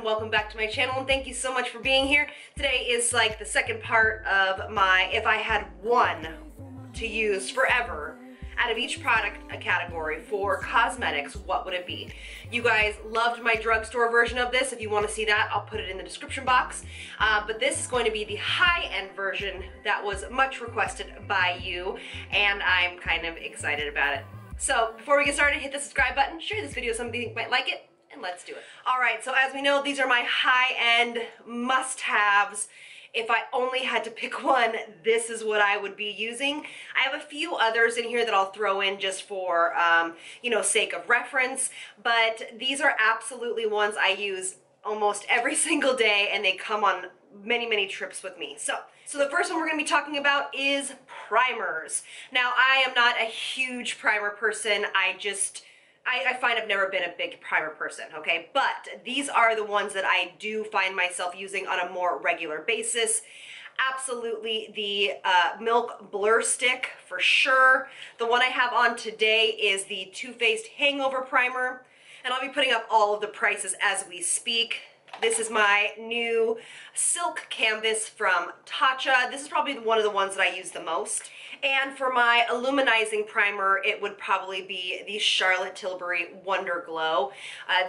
and welcome back to my channel, and thank you so much for being here. Today is like the second part of my if I had one to use forever out of each product category for cosmetics, what would it be? You guys loved my drugstore version of this. If you want to see that, I'll put it in the description box. But this is going to be the high-end version that was much requested by you, and I'm kind of excited about it. So before we get started, hit the subscribe button, share this video with somebody who might like it, and let's do it. All right, so as we know, these are my high-end must-haves. If I only had to pick one, this is what I would be using. I have a few others in here that I'll throw in just for, sake of reference, but these are absolutely ones I use almost every single day, and they come on many, many trips with me. So the first one we're going to be talking about is primers. Now, I am not a huge primer person. I find I've never been a big primer person, okay? But these are the ones that I do find myself using on a more regular basis. Absolutely the Milk Blur Stick for sure. The one I have on today is the Too Faced Hangover Primer, and I'll be putting up all of the prices as we speak. This is my new silk canvas from Tatcha. This is probably one of the ones that I use the most. And for my illuminizing primer, it would probably be the Charlotte Tilbury Wonder Glow.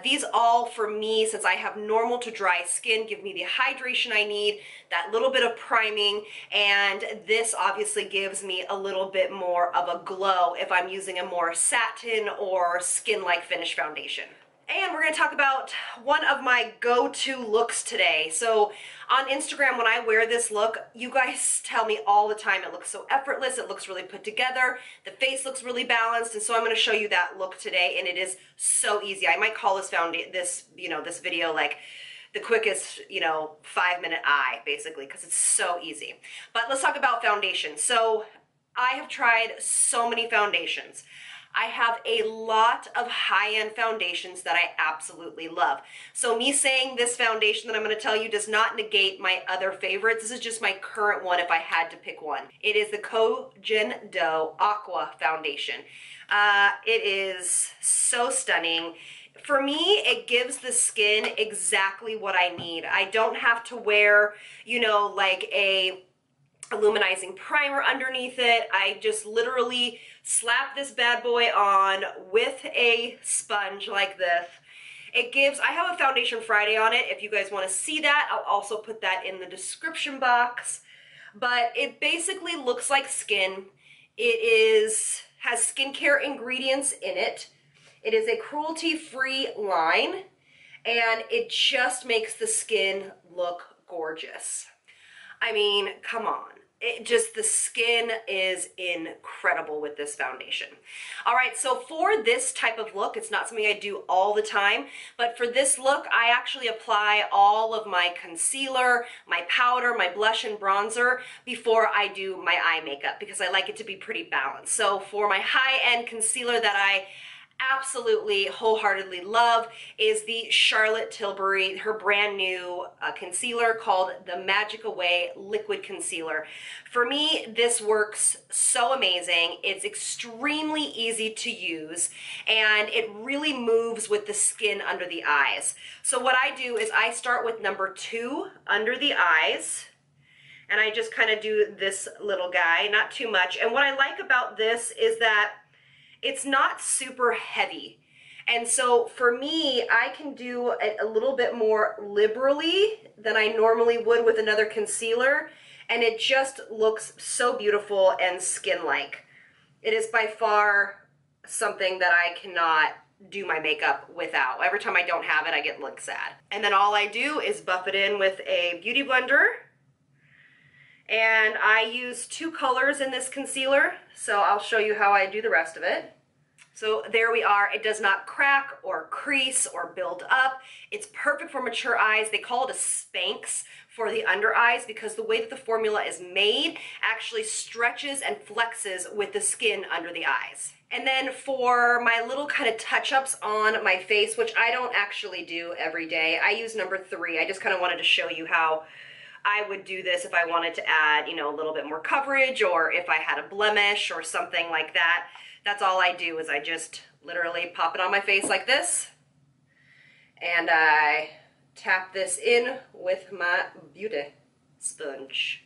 These all, for me, since I have normal to dry skin, give me the hydration I need, that little bit of priming, and this obviously gives me a little bit more of a glow if I'm using a more satin or skin-like finish foundation. And we're going to talk about one of my go-to looks today. So on Instagram, when I wear this look, you guys tell me all the time it looks so effortless, it looks really put together, the face looks really balanced, and so I'm going to show you that look today, and it is so easy. I might call this video like the quickest, 5-minute eye, basically, because it's so easy. But let's talk about foundation. So I have tried so many foundations. I have a lot of high-end foundations that I absolutely love. So me saying this foundation that I'm going to tell you does not negate my other favorites. This is just my current one if I had to pick one. It is the Kojin Do Aqua Foundation. It is so stunning. For me, it gives the skin exactly what I need. I don't have to wear, like a illuminizing primer underneath it. I just literally slap this bad boy on with a sponge like this. I have a Foundation Friday on it. If you guys want to see that, I'll also put that in the description box. But it basically looks like skin. It has skincare ingredients in it. It is a cruelty-free line, and it just makes the skin look gorgeous. I mean, come on. The skin is incredible with this foundation. All right, so for this type of look, it's not something I do all the time, but for this look, I actually apply all of my concealer, my powder, my blush and bronzer before I do my eye makeup, because I like it to be pretty balanced. So for my high-end concealer that I absolutely wholeheartedly love is the Charlotte Tilbury, her brand new concealer called the Magic Away Liquid Concealer. For me, this works so amazing. It's extremely easy to use, and it really moves with the skin under the eyes. So what I do is I start with number 2 under the eyes, and I just kind of do this little guy, not too much. And what I like about this is that it's not super heavy. And so for me, I can do it a little bit more liberally than I normally would with another concealer. And it just looks so beautiful and skin-like. It is by far something that I cannot do my makeup without. Every time I don't have it, I get like sad. And then all I do is buff it in with a beauty blender. And I use 2 colors in this concealer, so I'll show you how I do the rest of it. So there we are. It does not crack or crease or build up. It's perfect for mature eyes. They call it a Spanx for the under eyes because the way that the formula is made actually stretches and flexes with the skin under the eyes. And then for my little kind of touch-ups on my face, which I don't actually do every day, I use number 3. I just kind of wanted to show you how I would do this if I wanted to add, a little bit more coverage, or if I had a blemish or something like that. That's all I do, is I just literally pop it on my face like this, and I tap this in with my beauty sponge.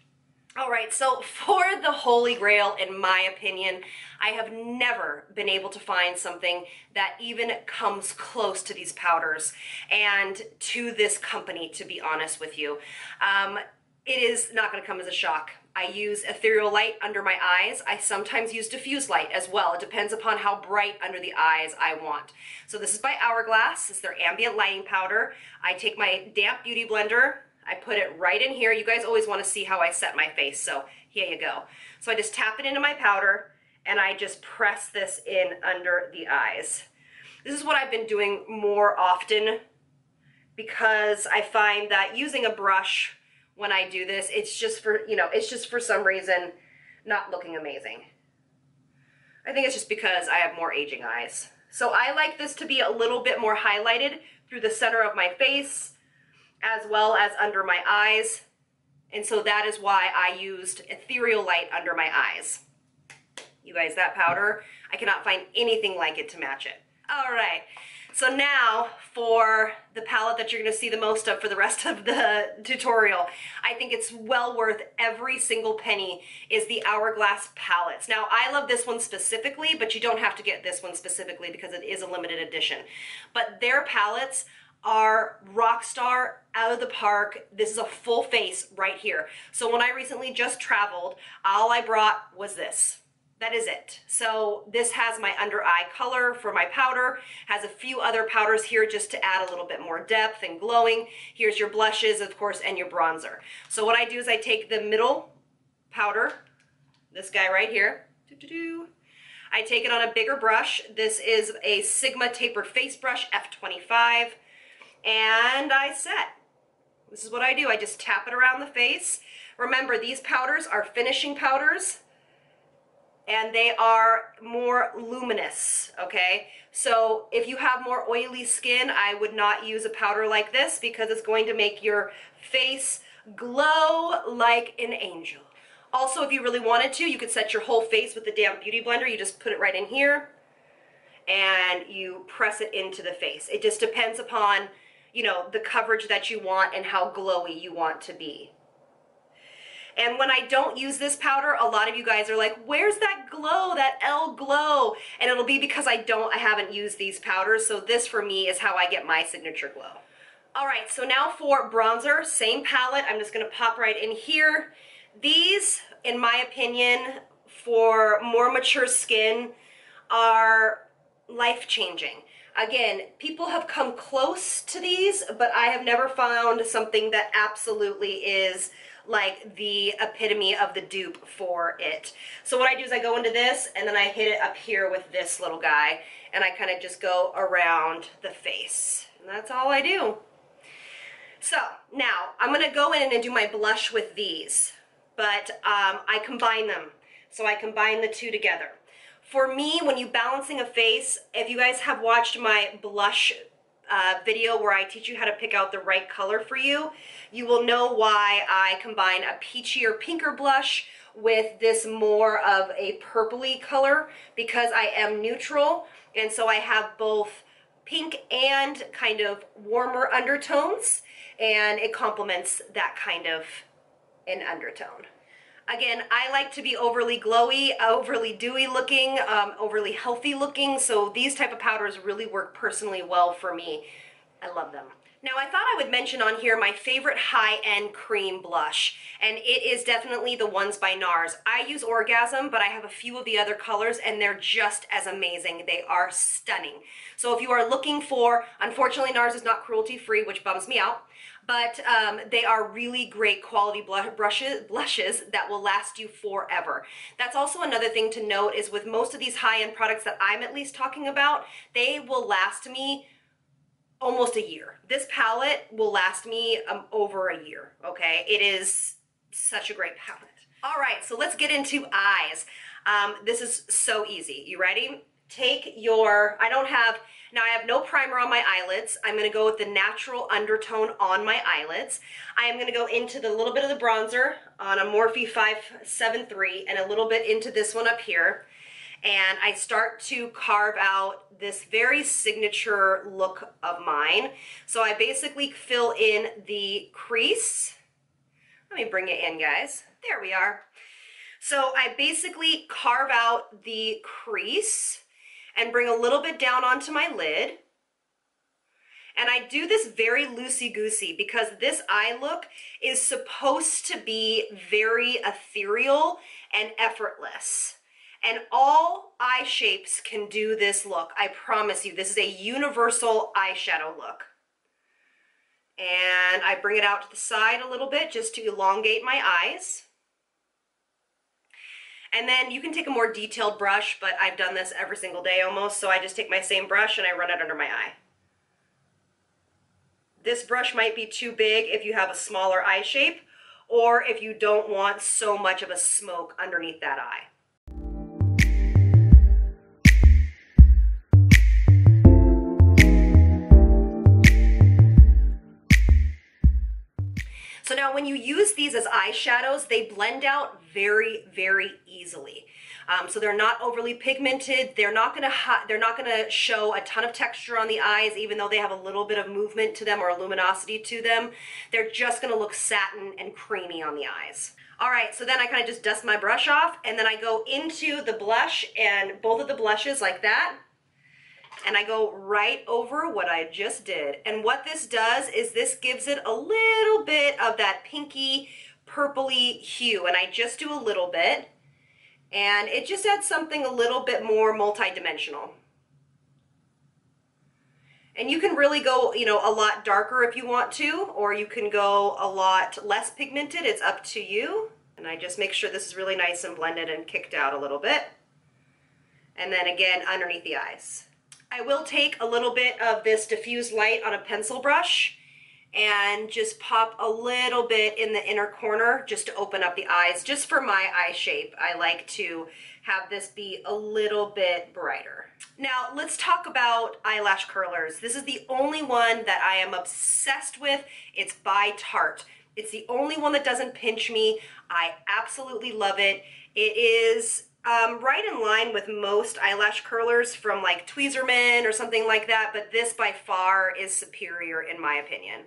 All right, so for the holy grail, in my opinion, I have never been able to find something that even comes close to these powders and to this company, to be honest with you. It is not going to come as a shock. I use ethereal light under my eyes. I sometimes use diffuse light as well. It depends upon how bright under the eyes I want. So this is by Hourglass. It's their ambient lighting powder. I take my damp beauty blender. I put it right in here. You guys always want to see how I set my face, so here you go. So I just tap it into my powder, and I just press this in under the eyes. This is what I've been doing more often because I find that using a brush when I do this, it's just for, it's just for some reason not looking amazing. I think it's just because I have more aging eyes. So I like this to be a little bit more highlighted through the center of my face, as well as under my eyes, and so that is why I used ethereal light under my eyes. You guys, that powder, I cannot find anything like it to match it. All right, so now for the palette that you're gonna see the most of for the rest of the tutorial, I think it's well worth every single penny, is the Hourglass palettes. Now, I love this one specifically, but you don't have to get this one specifically because it is a limited edition. But their palettes are rock star, out of the park. This is a full face right here. So when I recently just traveled, all I brought was this. That is it. So this has my under eye color for my powder, has a few other powders here just to add a little bit more depth and glowing. Here's your blushes, of course, and your bronzer. So what I do is I take the middle powder, this guy right here, I take it on a bigger brush. This is a Sigma tapered face brush, F25. And I set. This is what I do. I just tap it around the face. Remember, these powders are finishing powders, and they are more luminous, okay? So if you have more oily skin, I would not use a powder like this because it's going to make your face glow like an angel. Also, if you really wanted to, you could set your whole face with the damp beauty blender. You just put it right in here, and you press it into the face. It just depends upon the coverage that you want and how glowy you want to be. And when I don't use this powder, a lot of you guys are like, where's that glow, that Elle glow? And it'll be because I haven't used these powders, so this for me is how I get my signature glow. All right, so now for bronzer, same palette. I'm just gonna pop right in here. These, in my opinion, for more mature skin, are life-changing. Again, people have come close to these, but I have never found something that absolutely is like the epitome of the dupe for it. So what I do is I go into this, and then I hit it up here with this little guy, and I kind of just go around the face. And that's all I do. So now I'm gonna go in and do my blush with these, but I combine them. So I combine the two together. For me, when you're balancing a face, if you guys have watched my blush video where I teach you how to pick out the right color for you, you will know why I combine a peachy or pinker blush with this more of a purpley color, because I am neutral, and so I have both pink and kind of warmer undertones, and it complements that kind of an undertone. Again, I like to be overly glowy, overly dewy looking, overly healthy looking, so these type of powders really work personally well for me. I love them. Now, I thought I would mention on here my favorite high-end cream blush, and it is definitely the ones by NARS. I use Orgasm, but I have a few of the other colors, and they're just as amazing. They are stunning. So if you are looking for, unfortunately, NARS is not cruelty-free, which bums me out, but they are really great quality blushes that will last you forever. That's also another thing to note, is with most of these high-end products that I'm at least talking about, they will last me almost a year. This palette will last me over a year, okay? It is such a great palette. All right, so let's get into eyes. This is so easy. You ready? Take your, now I have no primer on my eyelids. I'm gonna go with the natural undertone on my eyelids. I am gonna go into the little bit of the bronzer on a Morphe 573 and a little bit into this one up here. and I start to carve out this very signature look of mine. So I basically fill in the crease. Let me bring it in, guys. There we are. So I basically carve out the crease and bring a little bit down onto my lid. And I do this very loosey-goosey because this eye look is supposed to be very ethereal and effortless. And all eye shapes can do this look. I promise you, this is a universal eyeshadow look. And I bring it out to the side a little bit just to elongate my eyes. And then you can take a more detailed brush, but I've done this every single day almost, so I just take my same brush and I run it under my eye. This brush might be too big if you have a smaller eye shape, or if you don't want so much of a smoke underneath that eye. So now when you use these as eyeshadows, they blend out very, very easily. So they're not overly pigmented. They're not gonna show a ton of texture on the eyes, even though they have a little bit of movement to them or luminosity to them. They're just gonna look satin and creamy on the eyes. All right, so then I kind of just dust my brush off, and then I go into the blush, and both of the blushes like that, and I go right over what I just did. And what this does is this gives it a little bit of that pinky, purpley hue, and I just do a little bit. And it just adds something a little bit more multi-dimensional. And you can really go, you know, a lot darker if you want to, or you can go a lot less pigmented. It's up to you. And I just make sure this is really nice and blended and kicked out a little bit. And then again, underneath the eyes. I will take a little bit of this diffused light on a pencil brush and just pop a little bit in the inner corner just to open up the eyes. Just for my eye shape, I like to have this be a little bit brighter. Now let's talk about eyelash curlers. This is the only one that I am obsessed with. It's by Tarte. It's the only one that doesn't pinch me. I absolutely love it. It is right in line with most eyelash curlers from like Tweezerman or something like that, but this by far is superior in my opinion.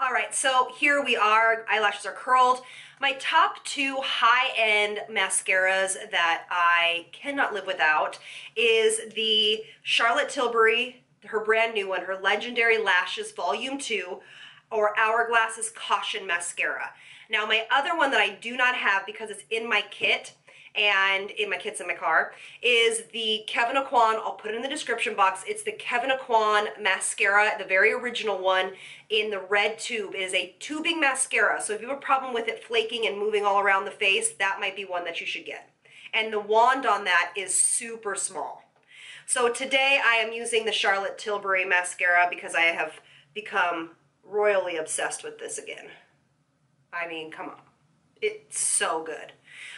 All right, so here we are, eyelashes are curled. My top two high-end mascaras that I cannot live without is the Charlotte Tilbury, her brand new one, her Legendary Lashes Volume 2, or Hourglass's Caution Mascara. Now my other one that I do not have because it's in my kit, and in my kit's in my car, is the Kevyn Aucoin. I'll put it in the description box. It's the Kevyn Aucoin mascara, the very original one in the red tube. It is a tubing mascara, so if you have a problem with it flaking and moving all around the face, that might be one that you should get. And the wand on that is super small. So today I am using the Charlotte Tilbury mascara because I have become royally obsessed with this again. I mean, come on. It's so good.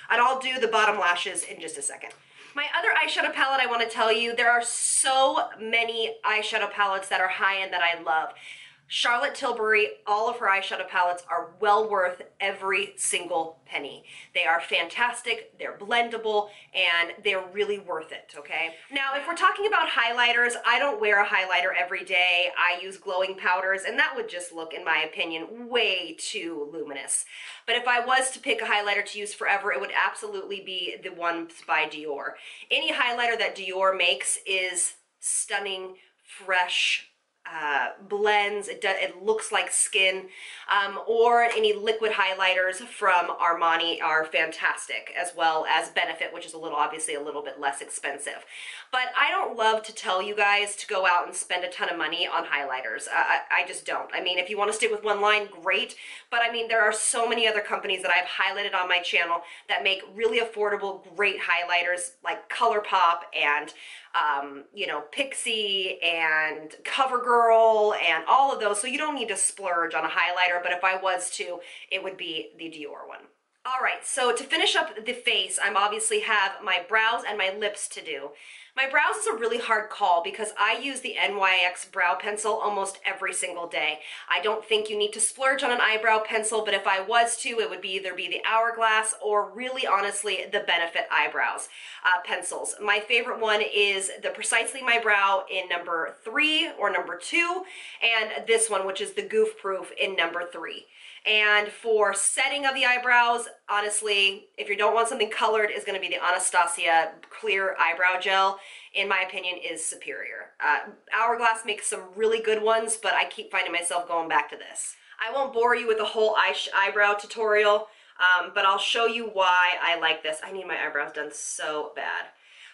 And I'll do the bottom lashes in just a second. My other eyeshadow palette I want to tell you, there are so many eyeshadow palettes that are high-end that I love. Charlotte Tilbury, all of her eyeshadow palettes are well worth every single penny. They are fantastic, they're blendable, and they're really worth it, okay? Now, if we're talking about highlighters, I don't wear a highlighter every day. I use glowing powders, and that would just look, in my opinion, way too luminous. But if I was to pick a highlighter to use forever, it would absolutely be the ones by Dior. Any highlighter that Dior makes is stunning, fresh, blends, it looks like skin, or any liquid highlighters from Armani are fantastic, as well as Benefit, which is obviously a little bit less expensive. But I don't love to tell you guys to go out and spend a ton of money on highlighters. I just don't. I mean, if you want to stick with one line, great, but I mean, there are so many other companies that I've highlighted on my channel that make really affordable, great highlighters, like ColourPop and you know, Pixie and CoverGirl and all of those, so you don't need to splurge on a highlighter, but if I was to, it would be the Dior one. All right, so to finish up the face, I obviously have my brows and my lips to do. My brows is a really hard call because I use the NYX brow pencil almost every single day. I don't think you need to splurge on an eyebrow pencil, but if I was to, it would either be the Hourglass or really honestly the Benefit eyebrows pencils. My favorite one is the Precisely My Brow in number 3 or number 2, and this one, which is the Goof Proof in number 3. And for setting of the eyebrows, honestly, if you don't want something colored, is going to be the Anastasia Clear Eyebrow Gel. In my opinion, is superior. Hourglass makes some really good ones, but I keep finding myself going back to this. I won't bore you with the whole eyebrow tutorial, but I'll show you why I like this. I need my eyebrows done so bad.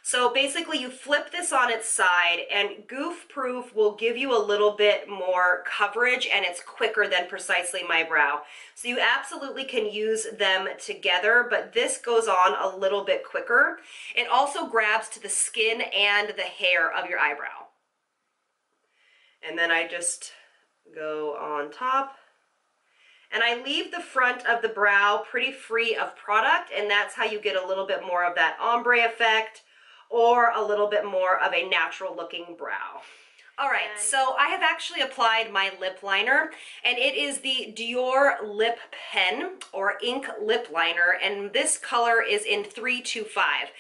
So basically you flip this on its side, and Goof Proof will give you a little bit more coverage, and it's quicker than Precisely My Brow. So you absolutely can use them together, but this goes on a little bit quicker. It also grabs to the skin and the hair of your eyebrow. And then I just go on top. And I leave the front of the brow pretty free of product, and that's how you get a little bit more of that ombre effect, or a little bit more of a natural looking brow. All right, so I have actually applied my lip liner, and it is the Dior Lip Pen or Ink Lip Liner, and this color is in 325.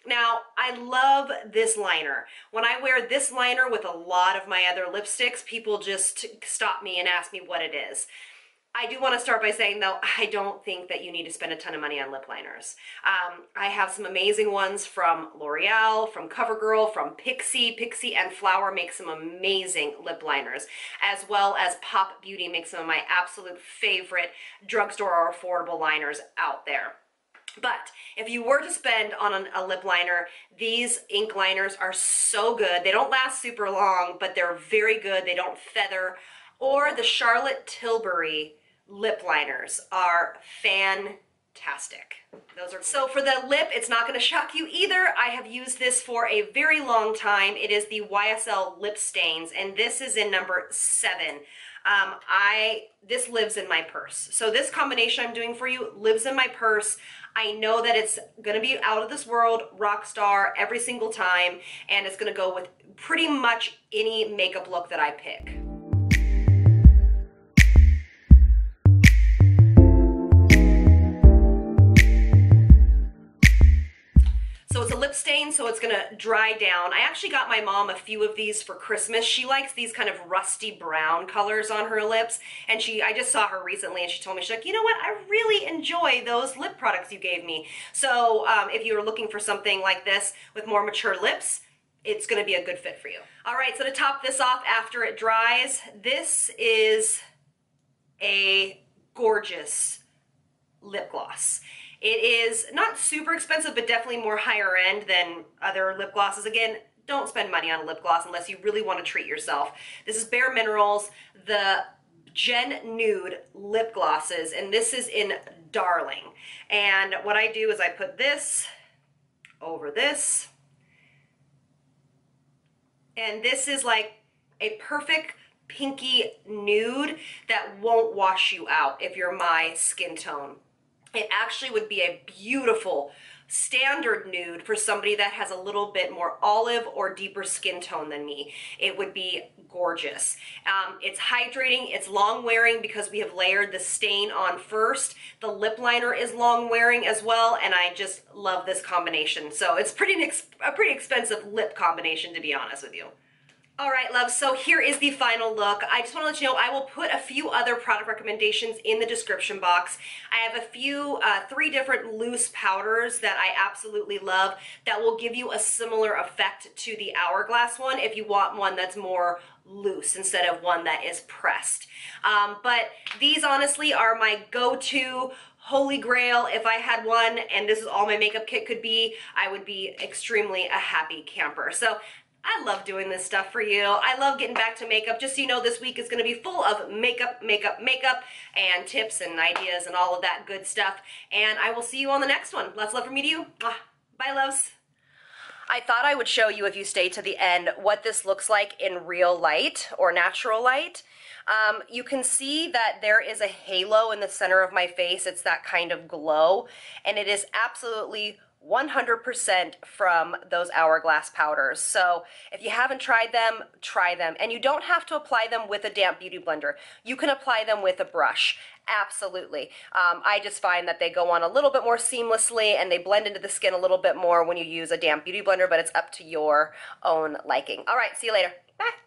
Now, I love this liner. When I wear this liner with a lot of my other lipsticks, people just stop me and ask me what it is. I do want to start by saying, though, I don't think that you need to spend a ton of money on lip liners. I have some amazing ones from L'Oreal, from CoverGirl, from Pixi. Pixi and Flower make some amazing lip liners, as well as Pop Beauty makes some of my absolute favorite drugstore or affordable liners out there. But if you were to spend on a lip liner, these ink liners are so good. They don't last super long, but they're very good. They don't feather. Or the Charlotte Tilbury lip liners are fantastic. Those are so for the lip, it's not going to shock you either. I have used this for a very long time. It is the YSL Lip Stains, and this is in number 7. This lives in my purse. So this combination I'm doing for you lives in my purse. I know that it's going to be out of this world, rock star every single time, and it's going to go with pretty much any makeup look that I pick. So it's a lip stain, so it's gonna dry down. I actually got my mom a few of these for Christmas. She likes these kind of rusty brown colors on her lips, and I just saw her recently, and she told me, she's like, you know what, I really enjoy those lip products you gave me. So if you were looking for something like this with more mature lips, it's gonna be a good fit for you. All right, so to top this off after it dries, this is a gorgeous lip gloss. It is not super expensive, but definitely more higher end than other lip glosses. Again, don't spend money on a lip gloss unless you really want to treat yourself. This is Bare Minerals, the Gen Nude lip glosses, and this is in Darling. And what I do is I put this over this, and this is like a perfect pinky nude that won't wash you out if you're my skin tone. It actually would be a beautiful standard nude for somebody that has a little bit more olive or deeper skin tone than me. It would be gorgeous. It's hydrating, it's long wearing because we have layered the stain on first. The lip liner is long wearing as well, and I just love this combination. So it's a pretty expensive lip combination, to be honest with you. All right, loves, so here is the final look. I just want to let you know I will put a few other product recommendations in the description box. I have a few, 3 different loose powders that I absolutely love that will give you a similar effect to the Hourglass one if you want one that's more loose instead of one that is pressed. But these honestly are my go-to holy grail. If I had one and this is all my makeup kit could be, I would be extremely a happy camper. So I love doing this stuff for you. I love getting back to makeup. Just so you know, this week is going to be full of makeup, and tips and ideas and all of that good stuff. And I will see you on the next one. Lots of love from me to you. Bye, loves. I thought I would show you, if you stay to the end, what this looks like in real light or natural light. You can see that there is a halo in the center of my face. It's that kind of glow, and it is absolutely 100% from those hourglass powders. So if you haven't tried them, try them. And you don't have to apply them with a damp beauty blender. You can apply them with a brush. Absolutely. I just find that they go on a little bit more seamlessly and they blend into the skin a little bit more when you use a damp beauty blender, but it's up to your own liking. All right, see you later. Bye.